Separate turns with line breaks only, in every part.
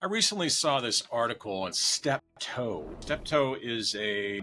I recently saw this article on Steptoe. Steptoe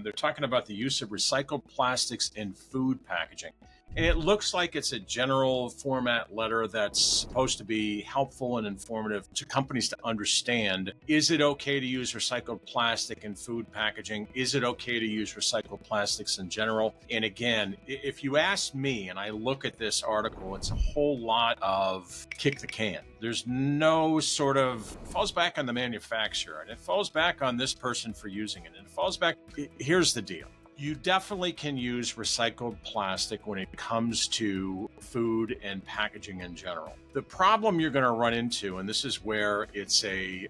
they're talking about the use of recycled plastics in food packaging. And it looks like it's a general format letter that's supposed to be helpful and informative to companies to understand. Is it okay to use recycled plastic in food packaging? Is it okay to use recycled plastics in general? And again, if you ask me and I look at this article, it's a whole lot of kick the can. There's no sort of, it falls back on the manufacturer and it falls back on this person for using it. And it falls back, here's the deal. You definitely can use recycled plastic when it comes to food and packaging in general. The problem you're going to run into, and this is where it's the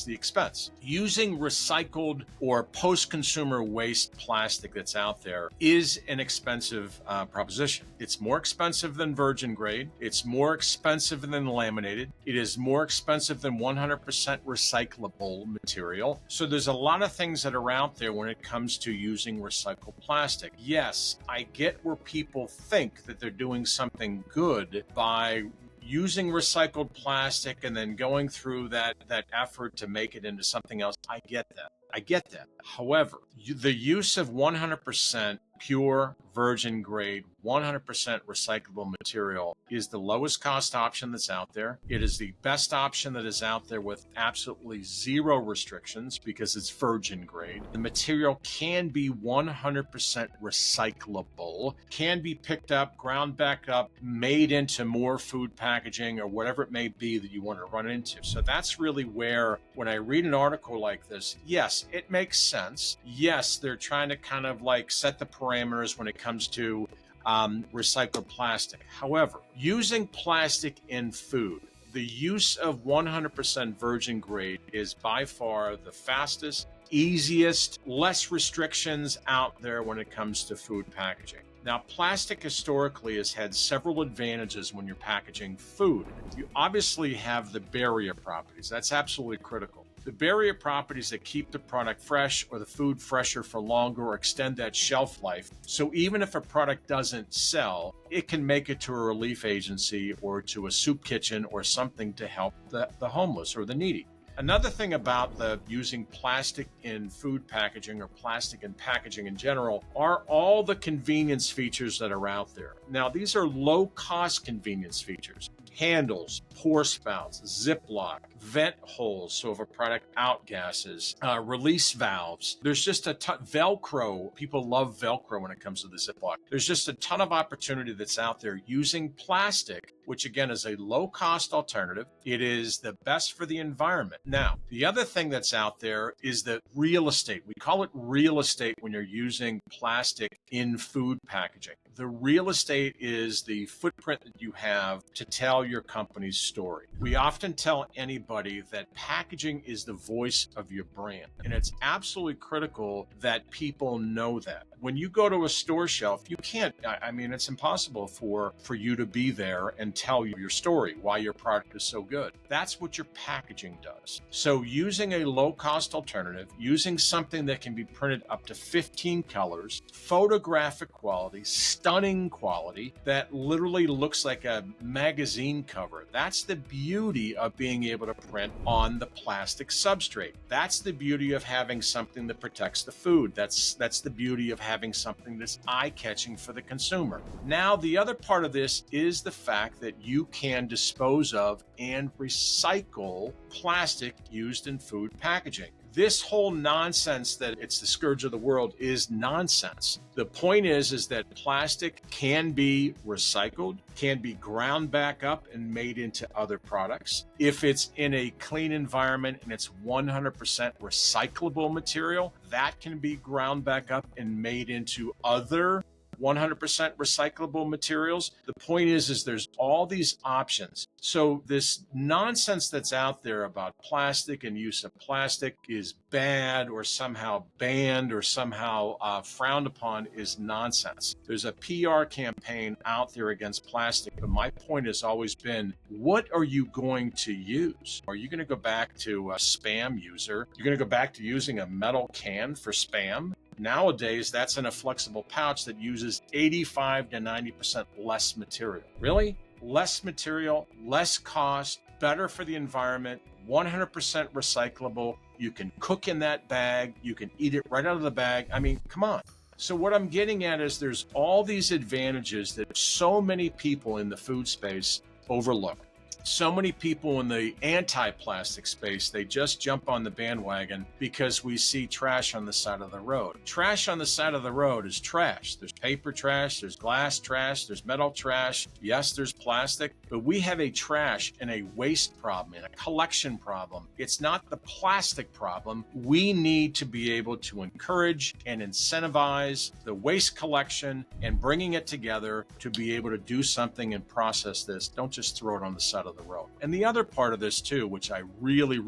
expense. Using recycled or post-consumer waste plastic that's out there is an expensive proposition. It's more expensive than virgin grade. It's more expensive than laminated. It is more expensive than 100% recyclable material. So there's a lot of things that are out there when it comes to using recycled plastic. Yes, I get where people think that they're doing something good by using recycled plastic and then going through that effort to make it into something else. I get that. However, the use of 100% pure virgin grade, 100% recyclable material is the lowest cost option that's out there. It is the best option that is out there with absolutely zero restrictions because it's virgin grade. The material can be 100% recyclable, can be picked up, ground back up, made into more food packaging or whatever it may be that you want to run into. So that's really where, when I read an article like this, yes, it makes sense. Yes, they're trying to kind of like set the parameters when it comes to recycled plastic. However, using plastic in food, the use of 100% virgin grade is by far the fastest, easiest, less restrictions out there when it comes to food packaging. Now, plastic historically has had several advantages when you're packaging food. You obviously have the barrier properties. That's absolutely critical. The barrier properties that keep the product fresh or the food fresher for longer or extend that shelf life. So even if a product doesn't sell, it can make it to a relief agency or to a soup kitchen or something to help the homeless or the needy. Another thing about the using plastic in food packaging or plastic in packaging in general are all the convenience features that are out there. Now, these are low-cost convenience features. Handles, pour spouts, Ziploc, vent holes, so if a product outgasses, release valves. There's just a ton, Velcro. People love Velcro when it comes to the Ziploc. There's just a ton of opportunity that's out there using plastic, which again is a low-cost alternative. It is the best for the environment. Now, the other thing that's out there is the real estate. We call it real estate when you're using plastic in food packaging. The real estate is the footprint that you have to tell your company's story. We often tell anybody that packaging is the voice of your brand, and it's absolutely critical that people know that. When you go to a store shelf, you can't, it's impossible for you to be there and tell your story, why your product is so good. That's what your packaging does. So using a low-cost alternative, using something that can be printed up to 15 colors, photographic quality, stunning quality, that literally looks like a magazine cover. That's the beauty of being able to print on the plastic substrate. That's the beauty of having something that protects the food. That's the beauty of having something that's eye-catching for the consumer. Now, the other part of this is the fact that you can dispose of and recycle plastic used in food packaging. This whole nonsense that it's the scourge of the world is nonsense. The point is that plastic can be recycled, can be ground back up and made into other products. If it's in a clean environment and it's 100% recyclable material, that can be ground back up and made into other 100% recyclable materials. The point is there's all these options. So this nonsense that's out there about plastic and use of plastic is bad or somehow banned or somehow frowned upon is nonsense. There's a PR campaign out there against plastic, but my point has always been, what are you going to use? Are you going to go back to a Spam user? You're going to go back to using a metal can for Spam? Nowadays, that's in a flexible pouch that uses 85 to 90% less material. Really? Less material, less cost, better for the environment, 100% recyclable. You can cook in that bag. You can eat it right out of the bag. I mean, come on. So what I'm getting at is there's all these advantages that so many people in the food space overlook. So many people in the anti-plastic space, they just jump on the bandwagon because we see trash on the side of the road. Trash on the side of the road is trash. There's paper trash, there's glass trash, there's metal trash. Yes, there's plastic, but we have a trash and a waste problem and a collection problem. It's not the plastic problem. We need to be able to encourage and incentivize the waste collection and bringing it together to be able to do something and process this. Don't just throw it on the side of the road. And the other part of this too, which I really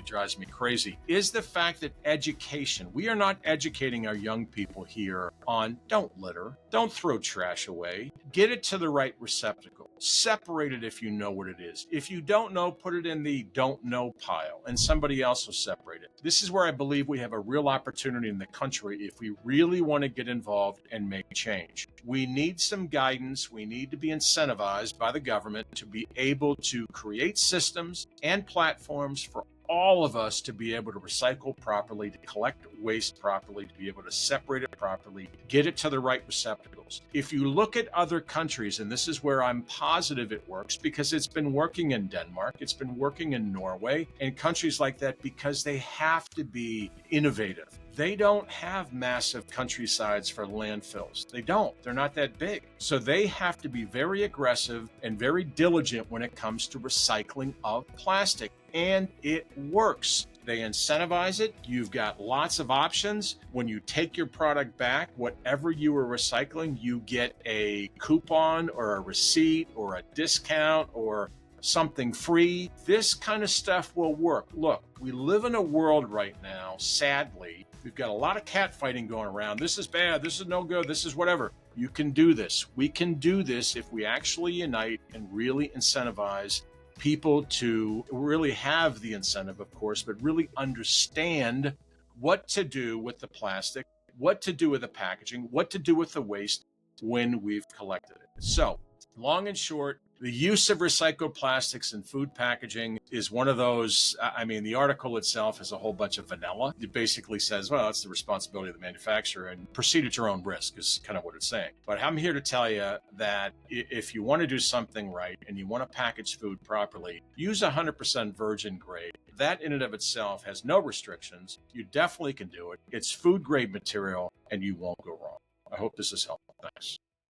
drives me crazy, is the fact that education, we are not educating our young people here on don't litter, don't throw trash away, get it to the right receptacle, separate it if you know what it is. If you don't know, put it in the don't know pile and somebody else will separate it. This is where I believe we have a real opportunity in the country if we really want to get involved and make change. We need some guidance. We need to be incentivized by the government to be able to create systems and platforms for all of us to be able to recycle properly, to collect waste properly, to be able to separate it properly, get it to the right receptacles. If you look at other countries, and this is where I'm positive it works because it's been working in Denmark, it's been working in Norway, and countries like that because they have to be innovative. They don't have massive countrysides for landfills. They don't. They're not that big. So they have to be very aggressive and very diligent when it comes to recycling of plastic. And it works. They incentivize it. You've got lots of options. When you take your product back, whatever you were recycling, you get a coupon or a receipt or a discount or something free. This kind of stuff will work. Look, we live in a world right now, sadly, we've got a lot of cat fighting going around. This is bad. This is no good. This is whatever. You can do this. We can do this if we actually unite and really incentivize people to really have the incentive, of course, but really understand what to do with the plastic, what to do with the packaging, what to do with the waste when we've collected it. So, long and short, the use of recycled plastics in food packaging is one of those, the article itself has a whole bunch of vanilla. It basically says, well, it's the responsibility of the manufacturer and proceed at your own risk is kind of what it's saying. But I'm here to tell you that if you want to do something right and you want to package food properly, use 100% virgin grade. That in and of itself has no restrictions. You definitely can do it. It's food grade material and you won't go wrong. I hope this is helpful. Thanks.